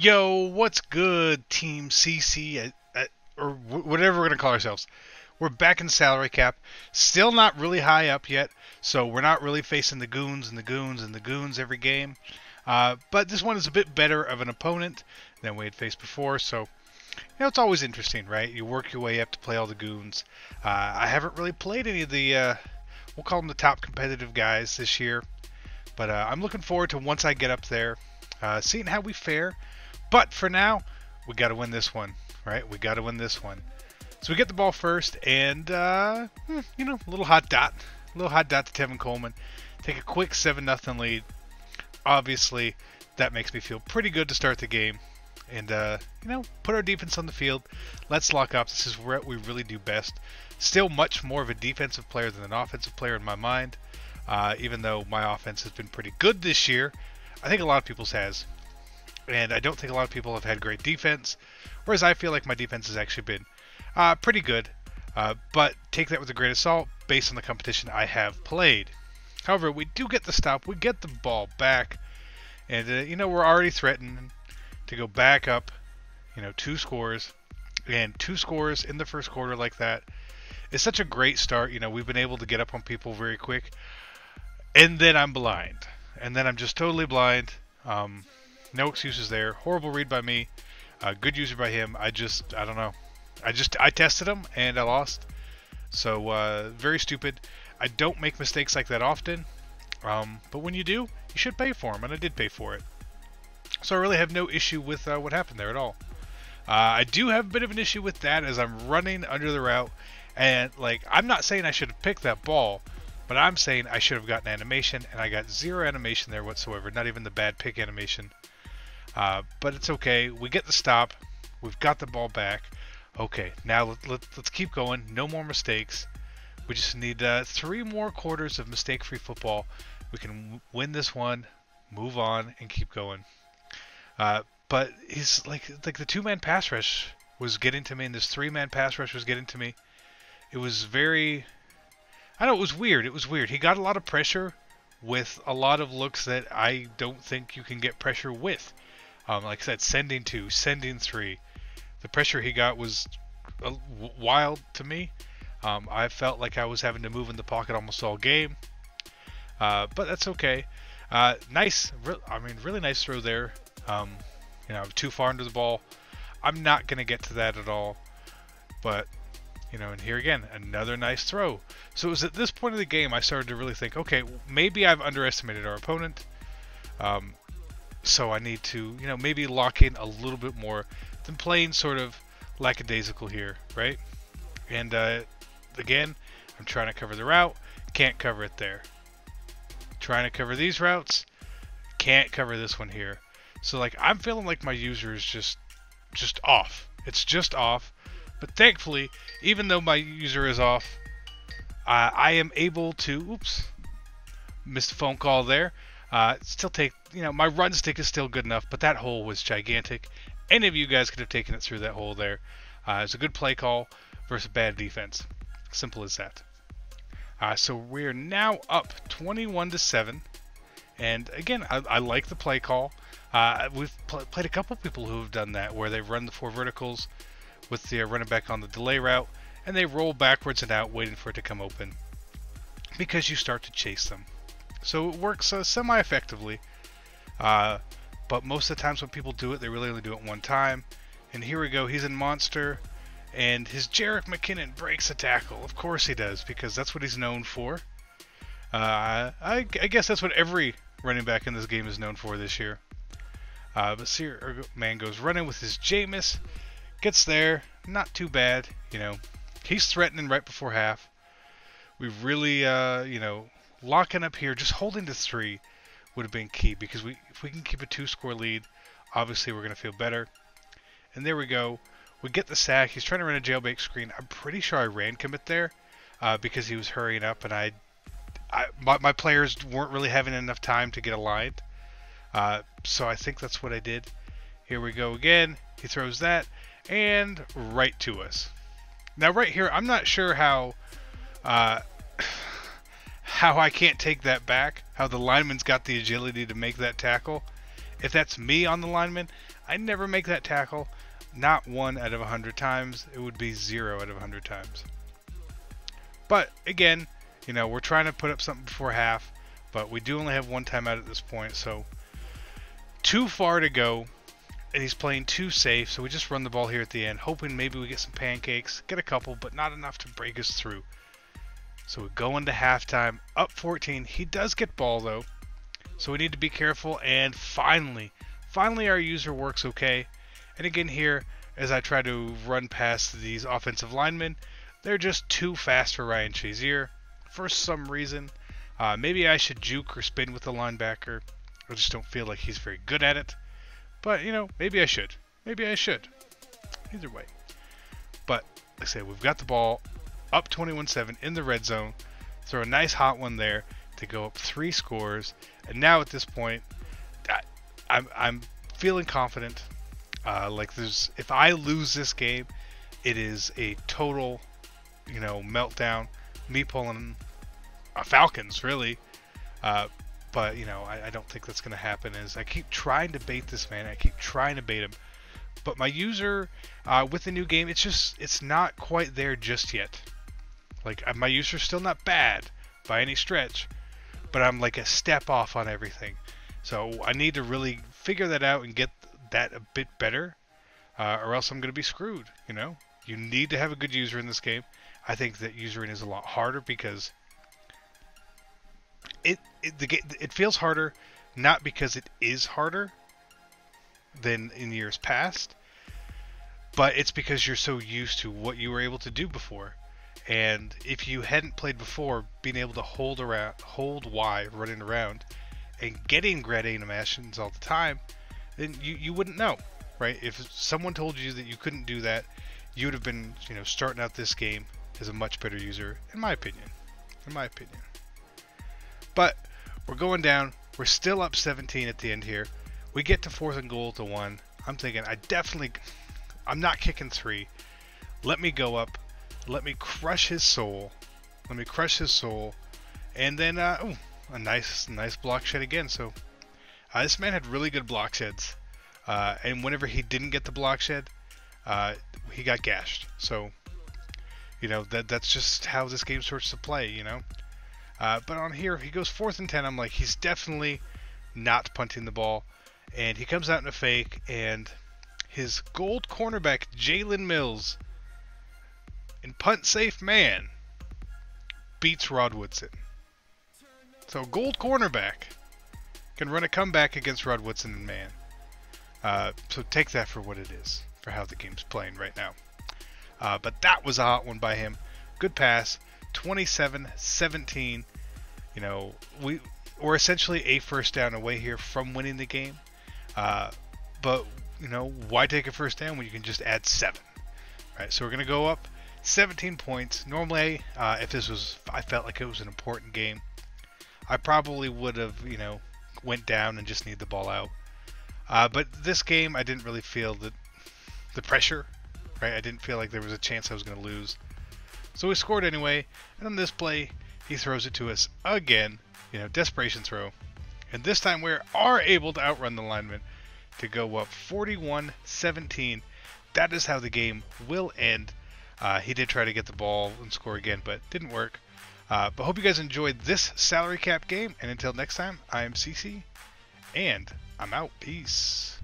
Yo, what's good, Team CC, or whatever we're going to call ourselves? We're back in salary cap. Still not really high up yet, so we're not really facing the goons and the goons and the goons every game. But this one is a bit better of an opponent than we had faced before, so it's always interesting, right? You work your way up to play all the goons. I haven't really played any of the, we'll call them the top competitive guys this year, but I'm looking forward to once I get up there, seeing how we fare. But for now, we got to win this one, right? We got to win this one. So we get the ball first, and a little hot dot to Tevin Coleman. Take a quick 7-0 lead. Obviously, that makes me feel pretty good to start the game, and put our defense on the field. Let's lock up. This is what we really do best. Still much more of a defensive player than an offensive player in my mind. Even though my offense has been pretty good this year, I think a lot of people's has. And I don't think a lot of people have had great defense, whereas I feel like my defense has actually been pretty good. But take that with a grain of salt based on the competition I have played. However, we do get the stop. We get the ball back. And, we're already threatening to go back up, 2 scores. And 2 scores in the first quarter like that is such a great start. We've been able to get up on people very quick. And then I'm blind. And then I'm just totally blind. No excuses there. Horrible read by me. Good user by him. I don't know. I tested him and I lost. So very stupid. I don't make mistakes like that often. But when you do, you should pay for them, and I did pay for it. So I really have no issue with what happened there at all. I do have a bit of an issue with that as I'm running under the route, and I'm not saying I should have picked that ball, but I'm saying I should have gotten animation, and I got 0 animation there whatsoever. Not even the bad pick animation. But it's okay. We get the stop. We've got the ball back. Okay, now let's keep going. No more mistakes. We just need 3 more quarters of mistake-free football. We can win this one, move on, and keep going. But he's like the 2-man pass rush was getting to me, and this 3-man pass rush was getting to me. It was very, I know, it was weird. It was weird. He got a lot of pressure with a lot of looks that I don't think you can get pressure with. Like I said, sending 2, sending 3. The pressure he got was wild to me. I felt like I was having to move in the pocket almost all game. But that's okay. Nice, really nice throw there. Too far into the ball. I'm not going to get to that at all. But, and here again, another nice throw. So it was at this point of the game I started to really think, okay, maybe I've underestimated our opponent. So I need to, maybe lock in a little bit more than playing sort of lackadaisical here, right? And again, I'm trying to cover the route, can't cover it there. Trying to cover these routes, can't cover this one here. So I'm feeling like my user is just off. It's just off. But thankfully, even though my user is off, I am able to, oops, missed a phone call there. Still take, my run stick is still good enough, but that hole was gigantic. Any of you guys could have taken it through that hole there. It's a good play call versus bad defense. Simple as that. So we're now up 21-7. And again, I like the play call. We've played a couple people who have done that, where they've run the 4 verticals with the running back on the delay route, and they roll backwards and out waiting for it to come open, because you start to chase them. So it works semi-effectively, but most of the times when people do it, they really only do it one time. And here we go, he's in monster, and his Jerick McKinnon breaks a tackle. Of course he does, because that's what he's known for. I guess that's what every running back in this game is known for this year. But see, our man goes running with his Jameis, gets there, not too bad, He's threatening right before half. We really, locking up here, just holding to 3 would have been key, because if we can keep a 2-score lead, obviously we're going to feel better. And there we go. We get the sack. He's trying to run a jailbait screen. I'm pretty sure I ran commit there because he was hurrying up, and my players weren't really having enough time to get aligned. So I think that's what I did. Here we go again. He throws that, and right to us. Now right here, I'm not sure how I can't take that back, how the lineman's got the agility to make that tackle. If that's me on the lineman, I never make that tackle. Not 1 out of 100 times. It would be 0 out of 100 times. But again, you know, we're trying to put up something before half, but we do only have 1 timeout at this point, so too far to go, and he's playing too safe, so we just run the ball here at the end, hoping maybe we get some pancakes, get a couple, but not enough to break us through. So we go into halftime, up 14. He does get ball though, so we need to be careful, and finally our user works okay. And again here, as I try to run past these offensive linemen, they're just too fast for Ryan Shazier for some reason. Maybe I should juke or spin with the linebacker. I just don't feel like he's very good at it. But, you know, maybe I should. Maybe I should. Either way. But, like I say, we've got the ball up 21-7 in the red zone. Throw a nice hot one there to go up 3 scores. And now at this point, I'm feeling confident. If I lose this game, it is a total, you know, meltdown. Me pulling Falcons, really. But, you know, I don't think that's going to happen. As I keep trying to bait this man. I keep trying to bait him. But my user, with the new game, it's not quite there just yet. Like, my user's still not bad by any stretch. But I'm like a step off on everything. So I need to really figure that out and get that a bit better. Or else I'm going to be screwed, you know. You need to have a good user in this game. I think that usering is a lot harder because it feels harder, not because it is harder than in years past, but it's because you're so used to what you were able to do before. And if you hadn't played before, being able to hold Y running around and getting grad animations all the time, then you wouldn't know, right? If someone told you that you couldn't do that, you would have been, you know, starting out this game as a much better user, in my opinion. But we're going down. We're still up 17 at the end here. We get to 4th and goal to 1. I'm thinking, I'm not kicking 3. Let me go up. Let me crush his soul. And then, a nice block shed again. So this man had really good block sheds. And whenever he didn't get the block shed, he got gashed. So, you know, that's just how this game starts to play, you know. But on here, he goes 4th and 10. I'm like, he's definitely not punting the ball. And he comes out in a fake, and his gold cornerback, Jalen Mills, in punt safe man, beats Rod Woodson. So gold cornerback can run a comeback against Rod Woodson and man. So take that for what it is, for how the game's playing right now. But that was a hot one by him. Good pass. 27-17. You know, we're essentially a first down away here from winning the game. But, you know, why take a first down when you can just add 7? Right, so we're going to go up 17 points. Normally, if I felt like it was an important game, I probably would have, you know, went down and just need the ball out. But this game, I didn't really feel the pressure, right? I didn't feel like there was a chance I was going to lose. So we scored anyway, and on this play, he throws it to us again, you know, desperation throw. And this time we are able to outrun the lineman to go up 41-17. That is how the game will end. He did try to get the ball and score again, but didn't work. But hope you guys enjoyed this salary cap game, and until next time, I am CC, and I'm out. Peace.